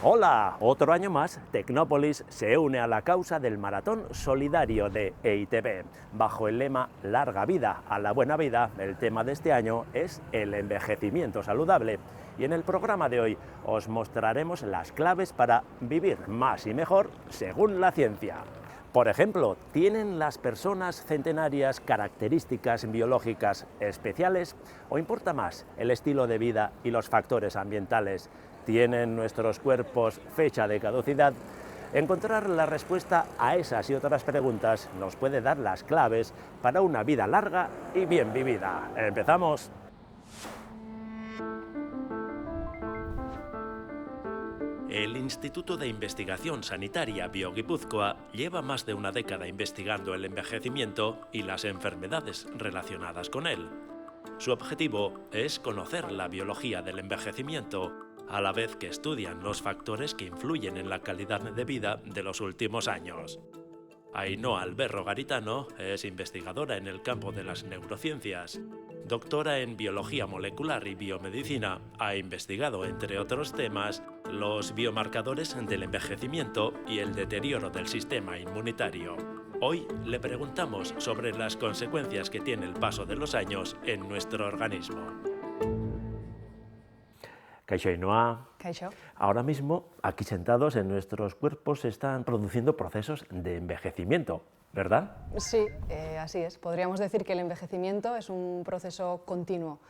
Hola, otro año más, Tecnópolis se une a la causa del Maratón Solidario de EITB. Bajo el lema Larga vida a la buena vida, el tema de este año es el envejecimiento saludable. Y en el programa de hoy os mostraremos las claves para vivir más y mejor según la ciencia. Por ejemplo, ¿tienen las personas centenarias características biológicas especiales o importa más el estilo de vida y los factores ambientales? ¿Tienen nuestros cuerpos fecha de caducidad? Encontrar la respuesta a esas y otras preguntas nos puede dar las claves para una vida larga y bien vivida. ¡Empezamos! El Instituto de Investigación Sanitaria BioGipuzkoa lleva más de una década investigando el envejecimiento y las enfermedades relacionadas con él. Su objetivo es conocer la biología del envejecimiento, a la vez que estudian los factores que influyen en la calidad de vida de los últimos años. Ainhoa Alberro Garitano es investigadora en el campo de las neurociencias. Doctora en biología molecular y biomedicina, ha investigado, entre otros temas, los biomarcadores del envejecimiento y el deterioro del sistema inmunitario. Hoy le preguntamos sobre las consecuencias que tiene el paso de los años en nuestro organismo. Kaixo Ainhoa. Kaixo. Ahora mismo, aquí sentados en nuestros cuerpos, se están produciendo procesos de envejecimiento, ¿verdad? Sí, así es. Podríamos decir que el envejecimiento es un proceso continuo,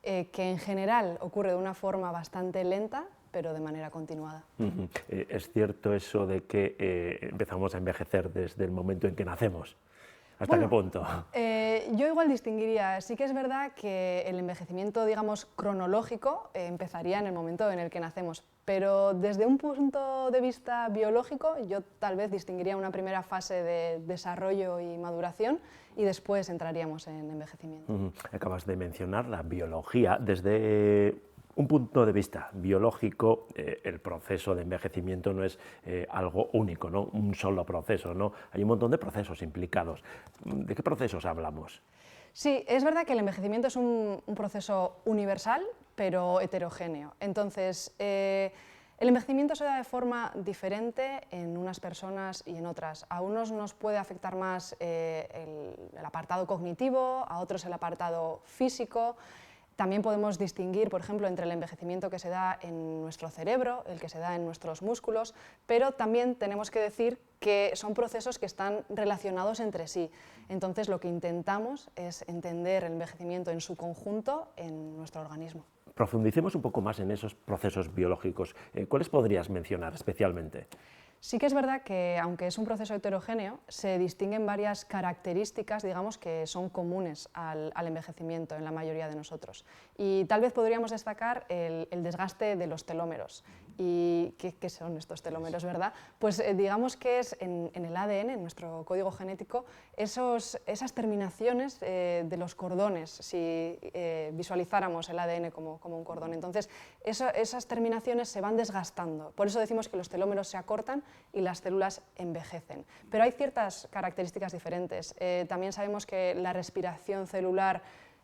que en general ocurre de una forma bastante lenta, pero de manera continuada. ¿Es cierto eso de que empezamos a envejecer desde el momento en que nacemos? ¿Hasta qué punto? Yo igual distinguiría, sí que es verdad que el envejecimiento, digamos, cronológico empezaría en el momento en el que nacemos, pero desde un punto de vista biológico yo tal vez distinguiría una primera fase de desarrollo y maduración y después entraríamos en envejecimiento. Acabas de mencionar la biología. Desde un punto de vista biológico, el proceso de envejecimiento no es algo único, ¿no? Un solo proceso, ¿no? Hay un montón de procesos implicados. ¿De qué procesos hablamos? Sí, es verdad que el envejecimiento es un proceso universal, pero heterogéneo. Entonces, el envejecimiento se da de forma diferente en unas personas y en otras. A unos nos puede afectar más el apartado cognitivo, a otros el apartado físico. También podemos distinguir, por ejemplo, entre el envejecimiento que se da en nuestro cerebro, el que se da en nuestros músculos, pero también tenemos que decir que son procesos que están relacionados entre sí. Entonces, lo que intentamos es entender el envejecimiento en su conjunto en nuestro organismo. Profundicemos un poco más en esos procesos biológicos. ¿Cuáles podrías mencionar especialmente? Sí que es verdad que, aunque es un proceso heterogéneo, se distinguen varias características, digamos, que son comunes al envejecimiento en la mayoría de nosotros. Y tal vez podríamos destacar el desgaste de los telómeros. ¿Y qué son estos telómeros, verdad? Pues digamos que es en el ADN, en nuestro código genético, esas terminaciones de los cordones, si visualizáramos el ADN como un cordón. Entonces, esas terminaciones se van desgastando. Por eso decimos que los telómeros se acortan y las células envejecen. Pero hay ciertas características diferentes. También sabemos que la respiración celular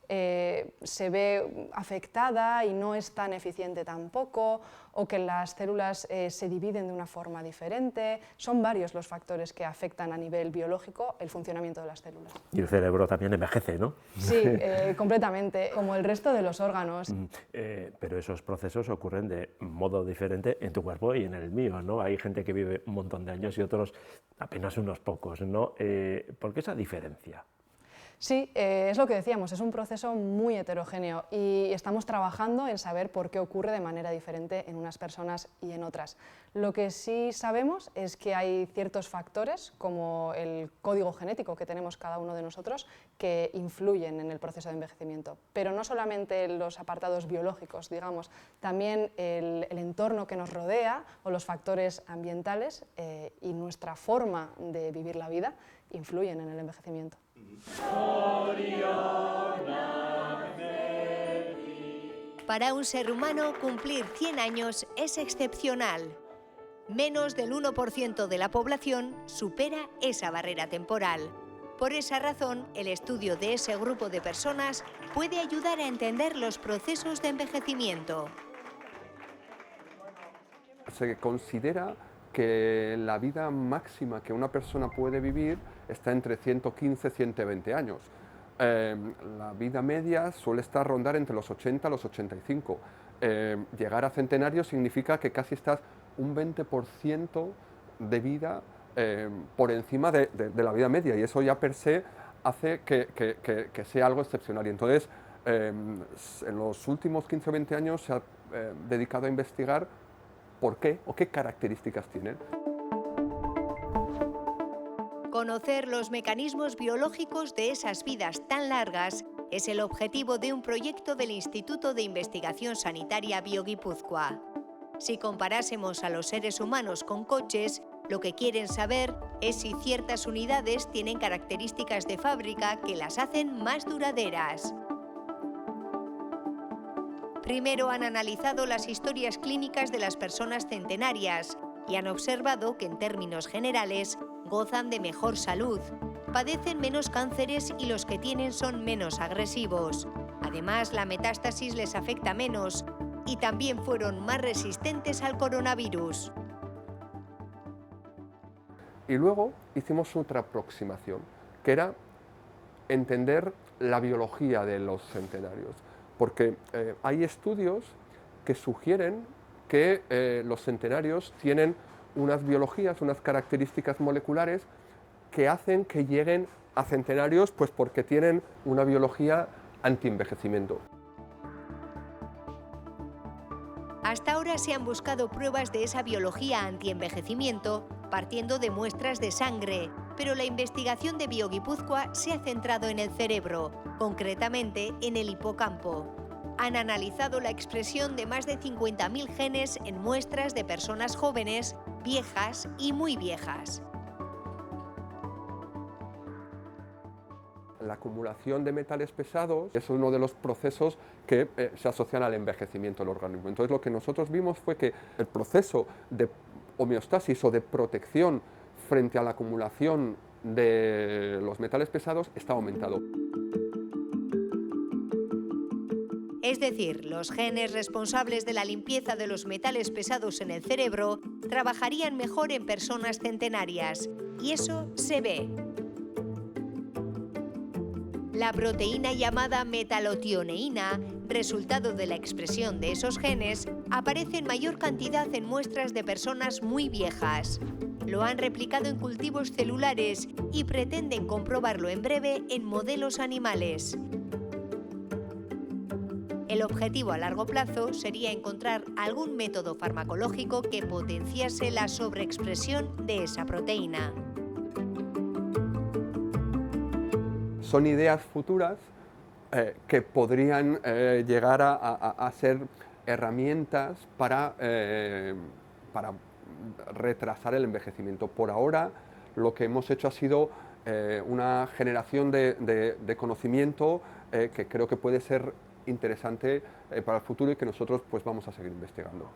se ve afectada y no es tan eficiente tampoco, o que las células se dividen de una forma diferente. Son varios los factores que afectan a nivel biológico el funcionamiento de las células. Y el cerebro también envejece, ¿no? Sí, completamente, como el resto de los órganos. Pero esos procesos ocurren de modo diferente en tu cuerpo y en el mío, ¿no? Hay gente que vive un montón de años y otros apenas unos pocos, ¿no? ¿Por qué esa diferencia? Sí, es lo que decíamos, es un proceso muy heterogéneo y estamos trabajando en saber por qué ocurre de manera diferente en unas personas y en otras. Lo que sí sabemos es que hay ciertos factores, como el código genético que tenemos cada uno de nosotros, que influyen en el proceso de envejecimiento. Pero no solamente los apartados biológicos, digamos, también el entorno que nos rodea o los factores ambientales y nuestra forma de vivir la vida influyen en el envejecimiento. Para un ser humano, cumplir 100 años es excepcional. Menos del 1% de la población supera esa barrera temporal. Por esa razón, el estudio de ese grupo de personas puede ayudar a entender los procesos de envejecimiento. Se considera que la vida máxima que una persona puede vivir está entre 115 y 120 años. La vida media suele estar rondar entre los 80 y los 85. Llegar a centenario significa que casi estás un 20% de vida por encima de la vida media, y eso ya per se hace que sea algo excepcional. Y entonces, en los últimos 15 o 20 años se ha dedicado a investigar por qué o qué características tienen. Conocer los mecanismos biológicos de esas vidas tan largas es el objetivo de un proyecto del Instituto de Investigación Sanitaria BioGipuzkoa. Si comparásemos a los seres humanos con coches, lo que quieren saber es si ciertas unidades tienen características de fábrica que las hacen más duraderas. Primero han analizado las historias clínicas de las personas centenarias y han observado que en términos generales gozan de mejor salud, padecen menos cánceres y los que tienen son menos agresivos. Además, la metástasis les afecta menos y también fueron más resistentes al coronavirus. Y luego hicimos otra aproximación, que era entender la biología de los centenarios, porque hay estudios que sugieren que los centenarios tienen unas biologías, unas características moleculares que hacen que lleguen a centenarios, pues porque tienen una biología antienvejecimiento. Hasta ahora se han buscado pruebas de esa biología antienvejecimiento partiendo de muestras de sangre, pero la investigación de BioGipuzkoa se ha centrado en el cerebro, concretamente en el hipocampo. Han analizado la expresión de más de 50.000 genes en muestras de personas jóvenes, viejas y muy viejas. La acumulación de metales pesados es uno de los procesos que se asocian al envejecimiento del organismo. Entonces, lo que nosotros vimos fue que el proceso de homeostasis o de protección frente a la acumulación de los metales pesados está aumentado. Es decir, los genes responsables de la limpieza de los metales pesados en el cerebro trabajarían mejor en personas centenarias, y eso se ve. La proteína llamada metalotioneína, resultado de la expresión de esos genes, aparece en mayor cantidad en muestras de personas muy viejas. Lo han replicado en cultivos celulares y pretenden comprobarlo en breve en modelos animales. El objetivo a largo plazo sería encontrar algún método farmacológico que potenciase la sobreexpresión de esa proteína. Son ideas futuras que podrían llegar a ser herramientas para retrasar el envejecimiento. Por ahora, lo que hemos hecho ha sido una generación de conocimiento que creo que puede ser interesante para el futuro y que nosotros pues vamos a seguir investigando.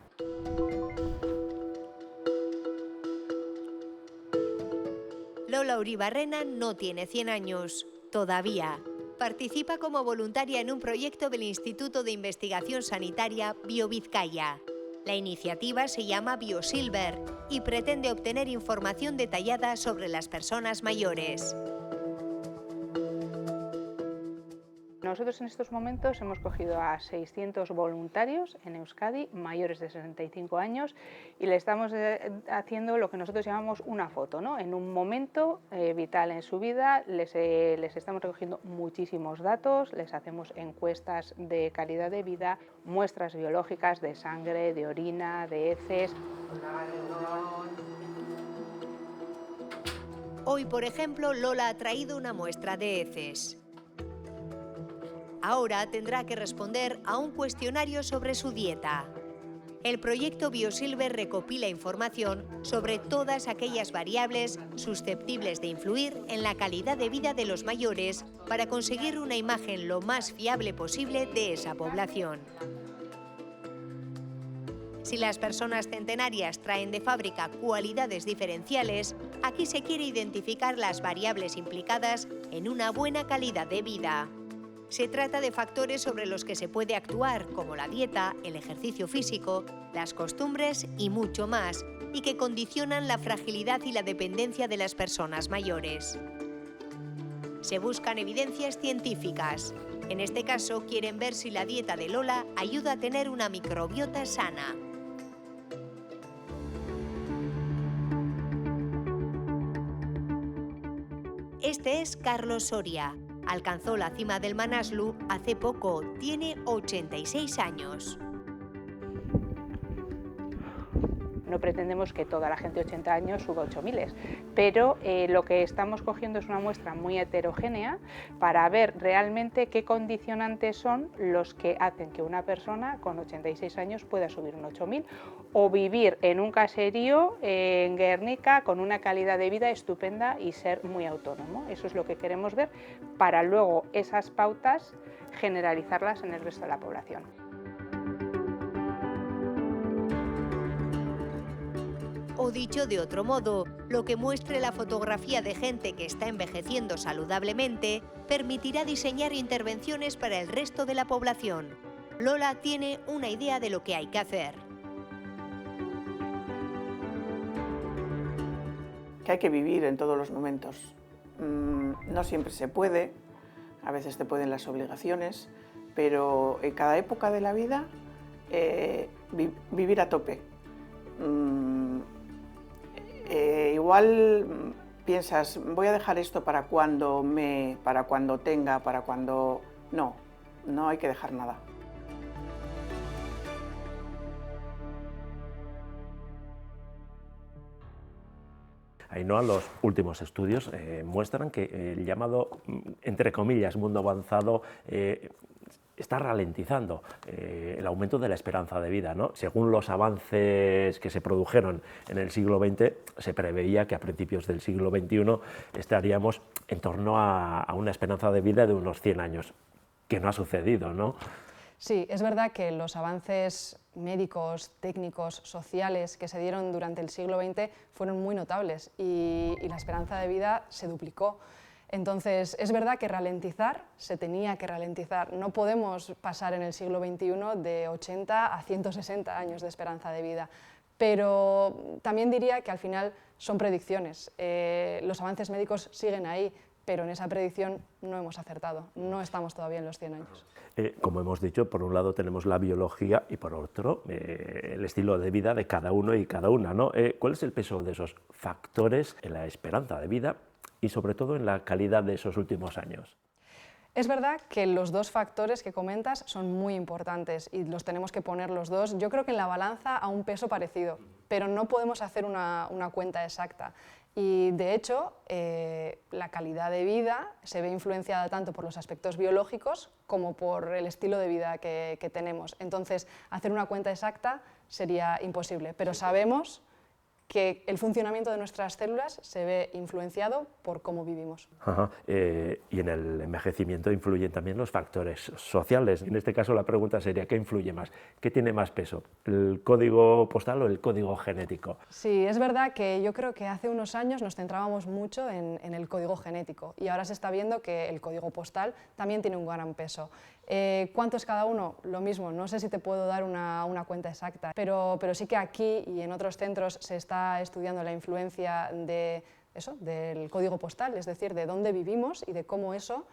Lola Uribarrena no tiene 100 años, todavía. Participa como voluntaria en un proyecto del Instituto de Investigación Sanitaria BioVizcaya. La iniciativa se llama BioSilver y pretende obtener información detallada sobre las personas mayores. Nosotros en estos momentos hemos cogido a 600 voluntarios en Euskadi, mayores de 65 años, y le estamos haciendo lo que nosotros llamamos una foto, ¿no? En un momento vital en su vida les estamos recogiendo muchísimos datos, les hacemos encuestas de calidad de vida, muestras biológicas de sangre, de orina, de heces. Hoy, por ejemplo, Lola ha traído una muestra de heces. Ahora tendrá que responder a un cuestionario sobre su dieta. El proyecto BioSilver recopila información sobre todas aquellas variables susceptibles de influir en la calidad de vida de los mayores para conseguir una imagen lo más fiable posible de esa población. Si las personas centenarias traen de fábrica cualidades diferenciales, aquí se quiere identificar las variables implicadas en una buena calidad de vida. Se trata de factores sobre los que se puede actuar, como la dieta, el ejercicio físico, las costumbres y mucho más, y que condicionan la fragilidad y la dependencia de las personas mayores. Se buscan evidencias científicas. En este caso, quieren ver si la dieta de Lola ayuda a tener una microbiota sana. Este es Carlos Soria. Alcanzó la cima del Manaslu hace poco, tiene 86 años. No pretendemos que toda la gente de 80 años suba 8000, pero lo que estamos cogiendo es una muestra muy heterogénea para ver realmente qué condicionantes son los que hacen que una persona con 86 años pueda subir un 8000 o vivir en un caserío en Guernica con una calidad de vida estupenda y ser muy autónomo. Eso es lo que queremos ver para luego esas pautas generalizarlas en el resto de la población. O dicho de otro modo, lo que muestre la fotografía de gente que está envejeciendo saludablemente permitirá diseñar intervenciones para el resto de la población. Lola tiene una idea de lo que hay que hacer. Que hay que vivir en todos los momentos. No siempre se puede, a veces te pueden las obligaciones, pero en cada época de la vida vivir a tope. Igual piensas, voy a dejar esto para cuando tenga, para cuando... No hay que dejar nada. Ainhoa, los últimos estudios muestran que el llamado, entre comillas, mundo avanzado está ralentizando el aumento de la esperanza de vida, ¿no? Según los avances que se produjeron en el siglo XX, se preveía que a principios del siglo XXI estaríamos en torno a una esperanza de vida de unos 100 años, que no ha sucedido, ¿no? Sí, es verdad que los avances médicos, técnicos, sociales que se dieron durante el siglo XX fueron muy notables y la esperanza de vida se duplicó. Entonces, es verdad que ralentizar, se tenía que ralentizar. No podemos pasar en el siglo XXI de 80 a 160 años de esperanza de vida, pero también diría que al final son predicciones. Los avances médicos siguen ahí, pero en esa predicción no hemos acertado, no estamos todavía en los 100 años. Como hemos dicho, por un lado tenemos la biología y por otro el estilo de vida de cada uno y cada una, ¿no? ¿Cuál es el peso de esos factores en la esperanza de vida y sobre todo en la calidad de esos últimos años? Es verdad que los dos factores que comentas son muy importantes y los tenemos que poner los dos, yo creo que en la balanza a un peso parecido, pero no podemos hacer una cuenta exacta. Y de hecho, la calidad de vida se ve influenciada tanto por los aspectos biológicos como por el estilo de vida que tenemos. Entonces, hacer una cuenta exacta sería imposible, pero sabemos que el funcionamiento de nuestras células se ve influenciado por cómo vivimos. Ajá. Y en el envejecimiento influyen también los factores sociales. En este caso la pregunta sería, ¿qué influye más? ¿Qué tiene más peso? ¿El código postal o el código genético? Sí, es verdad que yo creo que hace unos años nos centrábamos mucho en el código genético y ahora se está viendo que el código postal también tiene un gran peso. ¿Cuánto es cada uno? Lo mismo, no sé si te puedo dar una cuenta exacta, pero sí que aquí y en otros centros se está estudiando la influencia del código postal, es decir, de dónde vivimos y de cómo eso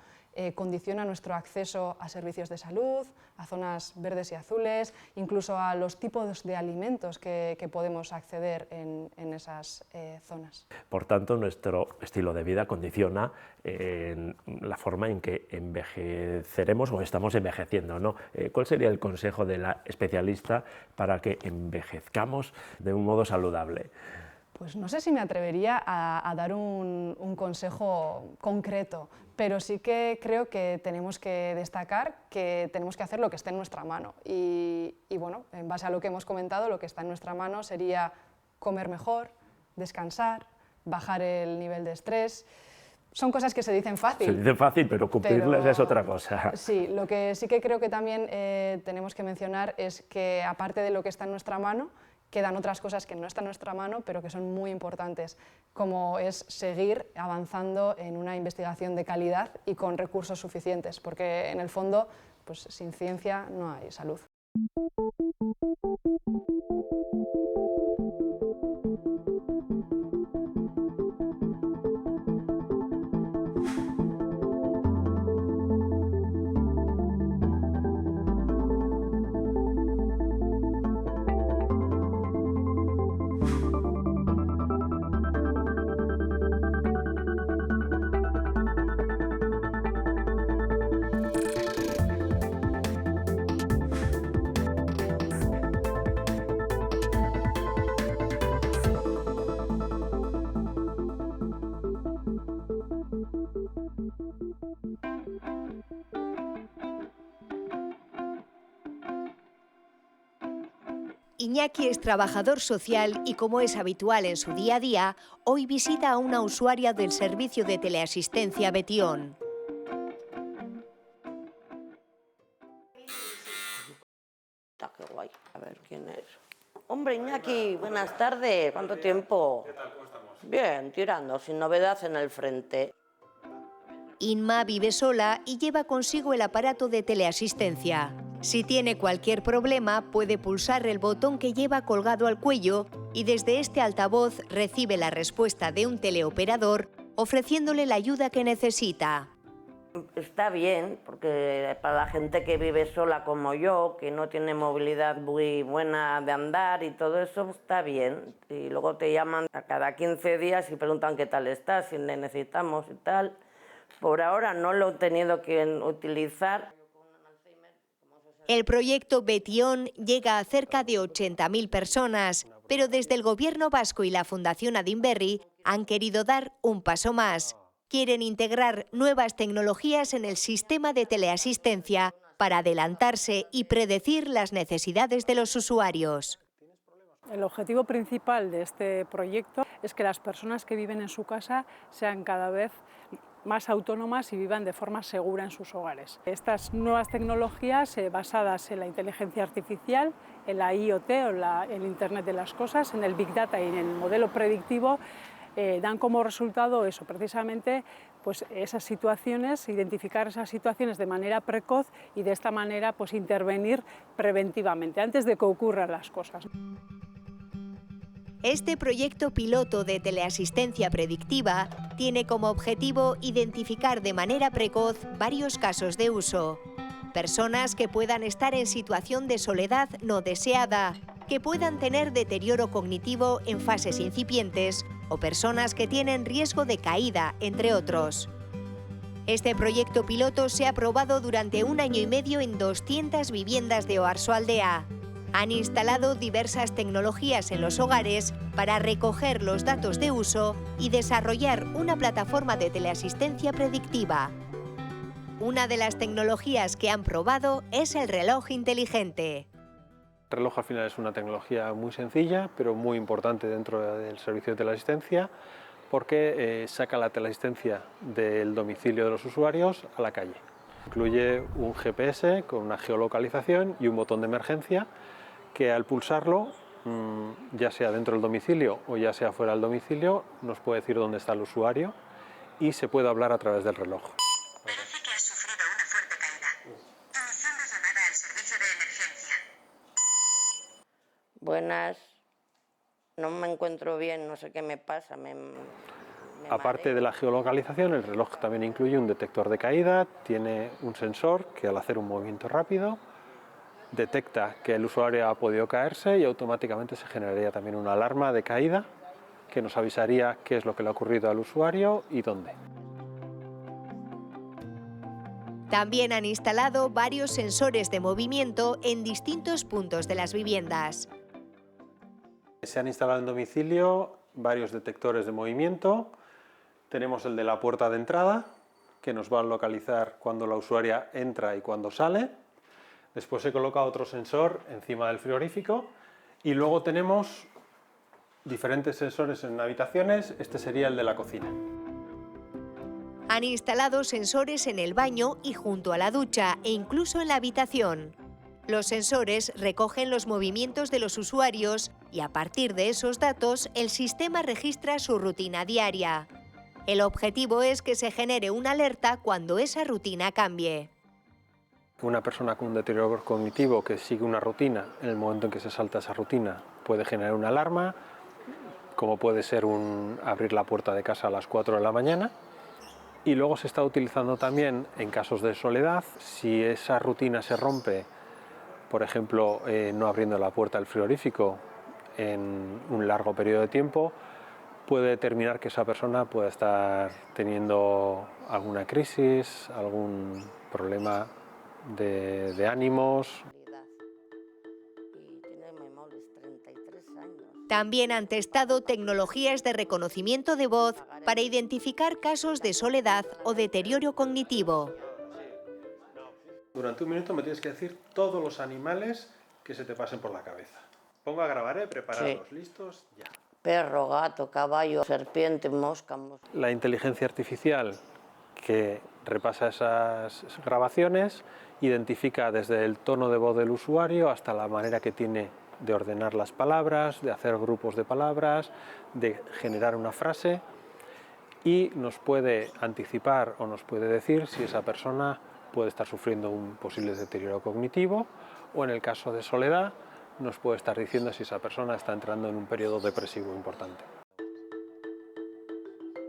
condiciona nuestro acceso a servicios de salud, a zonas verdes y azules, incluso a los tipos de alimentos que podemos acceder en esas zonas. Por tanto, nuestro estilo de vida condiciona la forma en que envejeceremos o estamos envejeciendo, ¿no? ¿Cuál sería el consejo de la especialista para que envejezcamos de un modo saludable? Pues no sé si me atrevería a dar un consejo concreto, pero sí que creo que tenemos que destacar que tenemos que hacer lo que esté en nuestra mano. Y bueno, en base a lo que hemos comentado, lo que está en nuestra mano sería comer mejor, descansar, bajar el nivel de estrés, son cosas que se dicen fácil. Se dice fácil, pero cumplirlas pero es otra cosa. Sí, lo que sí que creo que también tenemos que mencionar es que, aparte de lo que está en nuestra mano, quedan otras cosas que no están en nuestra mano, pero que son muy importantes, como es seguir avanzando en una investigación de calidad y con recursos suficientes, porque en el fondo, pues, sin ciencia no hay salud. Iñaki es trabajador social y, como es habitual en su día a día, hoy visita a una usuaria del servicio de teleasistencia Betión. Qué guay. A ver, ¿quién es? Hombre, Iñaki, buenas tardes. ¿Cuánto tiempo? ¿Qué tal? ¿Cómo estamos? Bien, tirando, sin novedad en el frente. Inma vive sola y lleva consigo el aparato de teleasistencia. Si tiene cualquier problema, puede pulsar el botón que lleva colgado al cuello y desde este altavoz recibe la respuesta de un teleoperador ofreciéndole la ayuda que necesita. Está bien, porque para la gente que vive sola como yo, que no tiene movilidad muy buena de andar y todo eso, está bien. Y luego te llaman a cada 15 días y preguntan qué tal estás, si le necesitamos y tal. Por ahora no lo he tenido que utilizar. El proyecto Betión llega a cerca de 80.000 personas, pero desde el Gobierno vasco y la Fundación Adinberri han querido dar un paso más. Quieren integrar nuevas tecnologías en el sistema de teleasistencia para adelantarse y predecir las necesidades de los usuarios. El objetivo principal de este proyecto es que las personas que viven en su casa sean cada vez más autónomas y vivan de forma segura en sus hogares. Estas nuevas tecnologías basadas en la inteligencia artificial, en la IoT o el Internet de las cosas, en el Big Data y en el modelo predictivo, dan como resultado eso, precisamente pues esas situaciones, identificar esas situaciones de manera precoz y de esta manera pues intervenir preventivamente, antes de que ocurran las cosas. Este proyecto piloto de teleasistencia predictiva tiene como objetivo identificar de manera precoz varios casos de uso. Personas que puedan estar en situación de soledad no deseada, que puedan tener deterioro cognitivo en fases incipientes o personas que tienen riesgo de caída, entre otros. Este proyecto piloto se ha aprobado durante 1 año y medio en 200 viviendas de Oarsoaldea. Han instalado diversas tecnologías en los hogares para recoger los datos de uso y desarrollar una plataforma de teleasistencia predictiva. Una de las tecnologías que han probado es el reloj inteligente. El reloj al final es una tecnología muy sencilla, pero muy importante dentro del servicio de teleasistencia, porque saca la teleasistencia del domicilio de los usuarios a la calle. Incluye un GPS con una geolocalización y un botón de emergencia que al pulsarlo, ya sea dentro del domicilio o ya sea fuera del domicilio, nos puede decir dónde está el usuario y se puede hablar a través del reloj. Parece que has sufrido una fuerte caída. Iniciando llamada al servicio de emergencia. Buenas. No me encuentro bien, no sé qué me pasa. Aparte de la geolocalización, el reloj también incluye un detector de caída, tiene un sensor que al hacer un movimiento rápido detecta que el usuario ha podido caerse y automáticamente se generaría también una alarma de caída que nos avisaría qué es lo que le ha ocurrido al usuario y dónde. También han instalado varios sensores de movimiento en distintos puntos de las viviendas. Se han instalado en domicilio varios detectores de movimiento. Tenemos el de la puerta de entrada, que nos va a localizar cuando la usuaria entra y cuando sale. Después se coloca otro sensor encima del frigorífico y luego tenemos diferentes sensores en habitaciones. Este sería el de la cocina. Han instalado sensores en el baño y junto a la ducha e incluso en la habitación. Los sensores recogen los movimientos de los usuarios y a partir de esos datos el sistema registra su rutina diaria. El objetivo es que se genere una alerta cuando esa rutina cambie. Una persona con un deterioro cognitivo que sigue una rutina, en el momento en que se salta esa rutina, puede generar una alarma, como puede ser abrir la puerta de casa a las 4 de la mañana. Y luego se está utilizando también en casos de soledad. Si esa rutina se rompe, por ejemplo, no abriendo la puerta del frigorífico en un largo periodo de tiempo, puede determinar que esa persona pueda estar teniendo alguna crisis, algún problema de ánimos. También han testado tecnologías de reconocimiento de voz para identificar casos de soledad o deterioro cognitivo. Durante un minuto me tienes que decir todos los animales que se te pasen por la cabeza. Pongo a grabar, preparados, sí. Listos, ya. Perro, gato, caballo, serpiente, mosca. La inteligencia artificial que repasa esas grabaciones identifica desde el tono de voz del usuario hasta la manera que tiene de ordenar las palabras, de hacer grupos de palabras, de generar una frase y nos puede anticipar o nos puede decir si esa persona puede estar sufriendo un posible deterioro cognitivo o en el caso de soledad nos puede estar diciendo si esa persona está entrando en un periodo depresivo importante.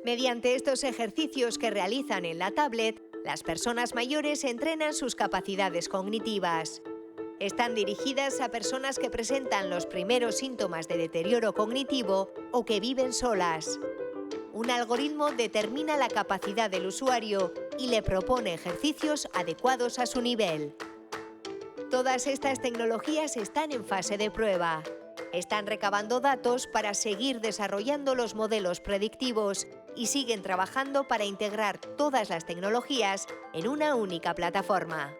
Mediante estos ejercicios que realizan en la tablet, las personas mayores entrenan sus capacidades cognitivas. Están dirigidas a personas que presentan los primeros síntomas de deterioro cognitivo o que viven solas. Un algoritmo determina la capacidad del usuario y le propone ejercicios adecuados a su nivel. Todas estas tecnologías están en fase de prueba. Están recabando datos para seguir desarrollando los modelos predictivos y siguen trabajando para integrar todas las tecnologías en una única plataforma.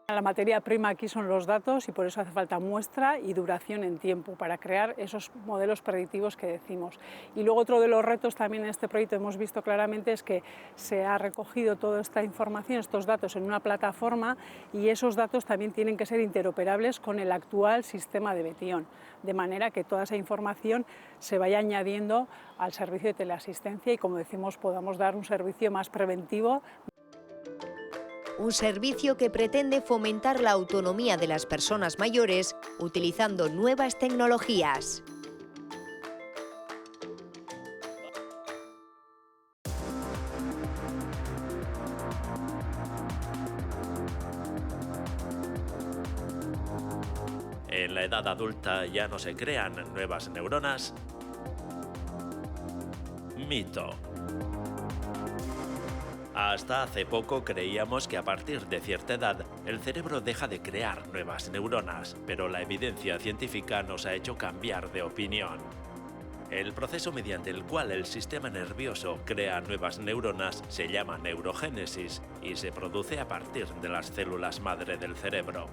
La materia prima aquí son los datos y por eso hace falta muestra y duración en tiempo para crear esos modelos predictivos que decimos. Y luego otro de los retos también en este proyecto hemos visto claramente es que se ha recogido toda esta información, estos datos en una plataforma y esos datos también tienen que ser interoperables con el actual sistema de Betion, de manera que toda esa información se vaya añadiendo al servicio de teleasistencia y, como decimos, podamos dar un servicio más preventivo. Un servicio que pretende fomentar la autonomía de las personas mayores utilizando nuevas tecnologías. ¿En la edad adulta ya no se crean nuevas neuronas? Mito. Hasta hace poco creíamos que a partir de cierta edad el cerebro deja de crear nuevas neuronas, pero la evidencia científica nos ha hecho cambiar de opinión. El proceso mediante el cual el sistema nervioso crea nuevas neuronas se llama neurogénesis y se produce a partir de las células madre del cerebro.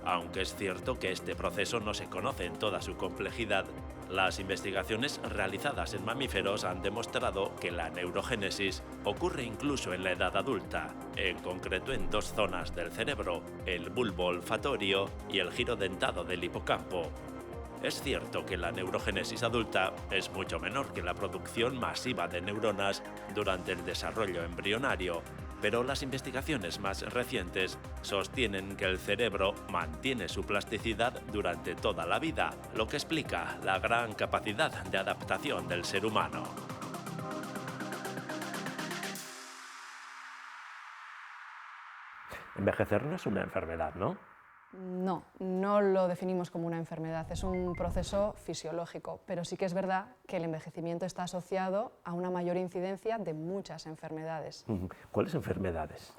Aunque es cierto que este proceso no se conoce en toda su complejidad, las investigaciones realizadas en mamíferos han demostrado que la neurogénesis ocurre incluso en la edad adulta, en concreto en dos zonas del cerebro, el bulbo olfatorio y el giro dentado del hipocampo. Es cierto que la neurogénesis adulta es mucho menor que la producción masiva de neuronas durante el desarrollo embrionario, pero las investigaciones más recientes sostienen que el cerebro mantiene su plasticidad durante toda la vida, lo que explica la gran capacidad de adaptación del ser humano. Envejecer no es una enfermedad, ¿no? No, no lo definimos como una enfermedad, es un proceso fisiológico, pero sí que es verdad que el envejecimiento está asociado a una mayor incidencia de muchas enfermedades. ¿Cuáles enfermedades?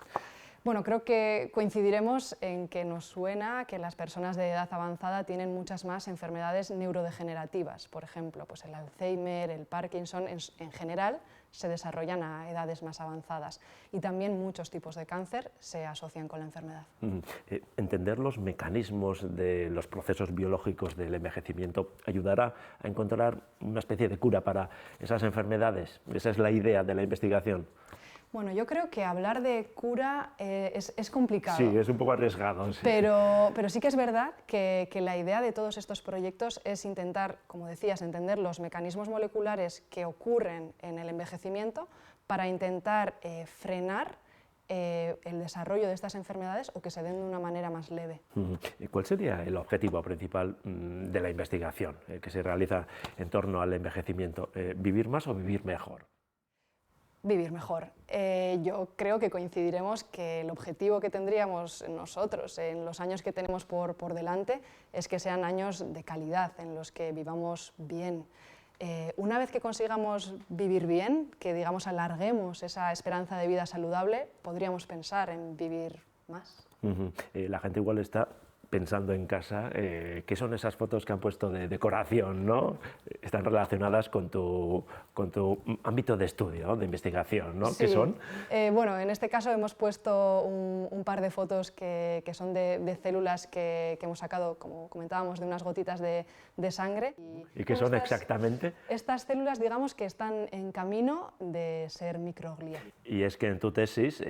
Bueno, creo que coincidiremos en que nos suena que las personas de edad avanzada tienen muchas más enfermedades neurodegenerativas, por ejemplo, pues el Alzheimer, el Parkinson, en general se desarrollan a edades más avanzadas. Y también muchos tipos de cáncer se asocian con la enfermedad. Entender los mecanismos de los procesos biológicos del envejecimiento ayudará a encontrar una especie de cura para esas enfermedades. Esa es la idea de la investigación. Bueno, yo creo que hablar de cura es complicado. Sí, es un poco arriesgado. Sí. Pero sí que es verdad que la idea de todos estos proyectos es intentar, como decías, entender los mecanismos moleculares que ocurren en el envejecimiento para intentar frenar el desarrollo de estas enfermedades o que se den de una manera más leve. ¿Y cuál sería el objetivo principal de la investigación que se realiza en torno al envejecimiento? ¿Vivir más o vivir mejor? Vivir mejor. Yo creo que coincidiremos que el objetivo que tendríamos nosotros en los años que tenemos por delante es que sean años de calidad, en los que vivamos bien. Una vez que consigamos vivir bien, que digamos alarguemos esa esperanza de vida saludable, podríamos pensar en vivir más. La gente igual está pensando en casa, ¿qué son esas fotos que han puesto de decoración, ¿no? Están relacionadas con tu ámbito de estudio, ¿no? De investigación, ¿no? Sí. ¿Qué son? Bueno, en este caso hemos puesto un par de fotos que son de células que hemos sacado, como comentábamos, de unas gotitas de sangre. ¿Y qué son exactamente? Estas células, digamos, que están en camino de ser microglia. Y es que en tu tesis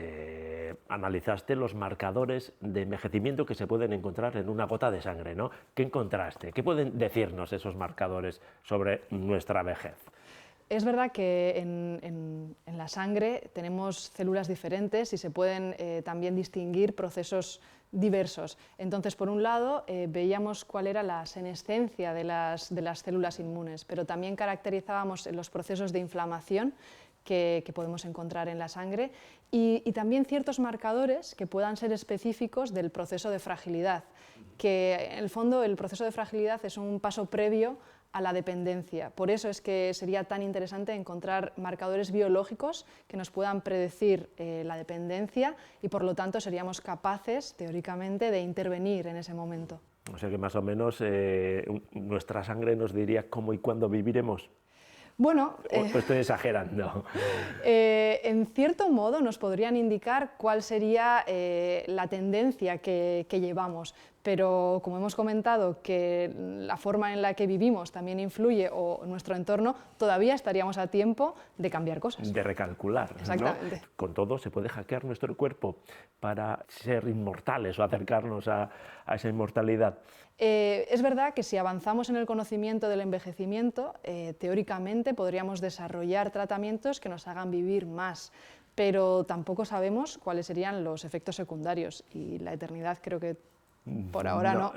analizaste los marcadores de envejecimiento que se pueden encontrar en una gota de sangre, ¿no? ¿Qué encontraste? ¿Qué pueden decirnos esos marcadores sobre nuestra vejez? Es verdad que en la sangre tenemos células diferentes y se pueden también distinguir procesos diversos. Entonces, por un lado, veíamos cuál era la senescencia de las células inmunes, pero también caracterizábamos los procesos de inflamación que podemos encontrar en la sangre y también ciertos marcadores que puedan ser específicos del proceso de fragilidad, que en el fondo el proceso de fragilidad es un paso previo a la dependencia. Por eso es que sería tan interesante encontrar marcadores biológicos que nos puedan predecir la dependencia y por lo tanto seríamos capaces, teóricamente, de intervenir en ese momento. O sea que más o menos nuestra sangre nos diría cómo y cuándo viviremos. Bueno, ¿O estoy exagerando? En cierto modo nos podrían indicar cuál sería la tendencia que llevamos, pero como hemos comentado que la forma en la que vivimos también influye o nuestro entorno, todavía estaríamos a tiempo de cambiar cosas. De recalcular. Exactamente. ¿No? Con todo, ¿se puede hackear nuestro cuerpo para ser inmortales o acercarnos a esa inmortalidad? Es verdad que si avanzamos en el conocimiento del envejecimiento, teóricamente podríamos desarrollar tratamientos que nos hagan vivir más, pero tampoco sabemos cuáles serían los efectos secundarios y la eternidad creo que por ahora no.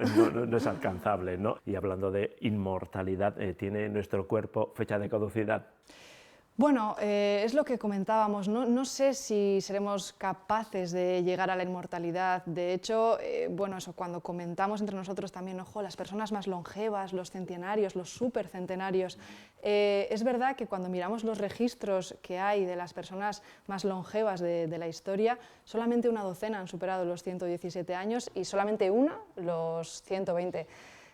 No es alcanzable, ¿no? Y hablando de inmortalidad, ¿tiene nuestro cuerpo fecha de caducidad? Bueno, es lo que comentábamos, no sé si seremos capaces de llegar a la inmortalidad. De hecho, bueno, eso, cuando comentamos entre nosotros también, ojo, las personas más longevas, los centenarios, los supercentenarios, es verdad que cuando miramos los registros que hay de las personas más longevas de la historia, solamente una docena han superado los 117 años y solamente una los 120.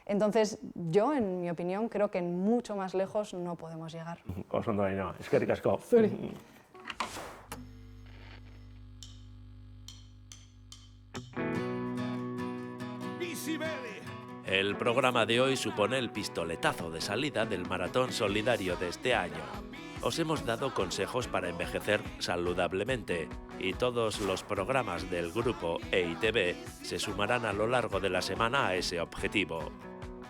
Entonces, yo, en mi opinión, creo que mucho más lejos no podemos llegar. Oso ondo daino, eskerrik asko. Zuri. El programa de hoy supone el pistoletazo de salida del maratón solidario de este año. Os hemos dado consejos para envejecer saludablemente y todos los programas del grupo EITB se sumarán a lo largo de la semana a ese objetivo.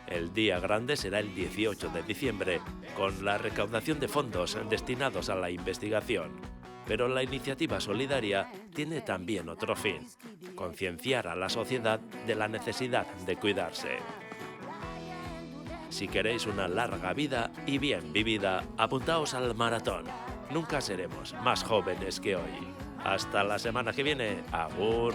El día grande será el 18 de diciembre, con la recaudación de fondos destinados a la investigación. Pero la iniciativa solidaria tiene también otro fin: concienciar a la sociedad de la necesidad de cuidarse. Si queréis una larga vida y bien vivida, apuntaos al maratón. Nunca seremos más jóvenes que hoy. Hasta la semana que viene. Agur.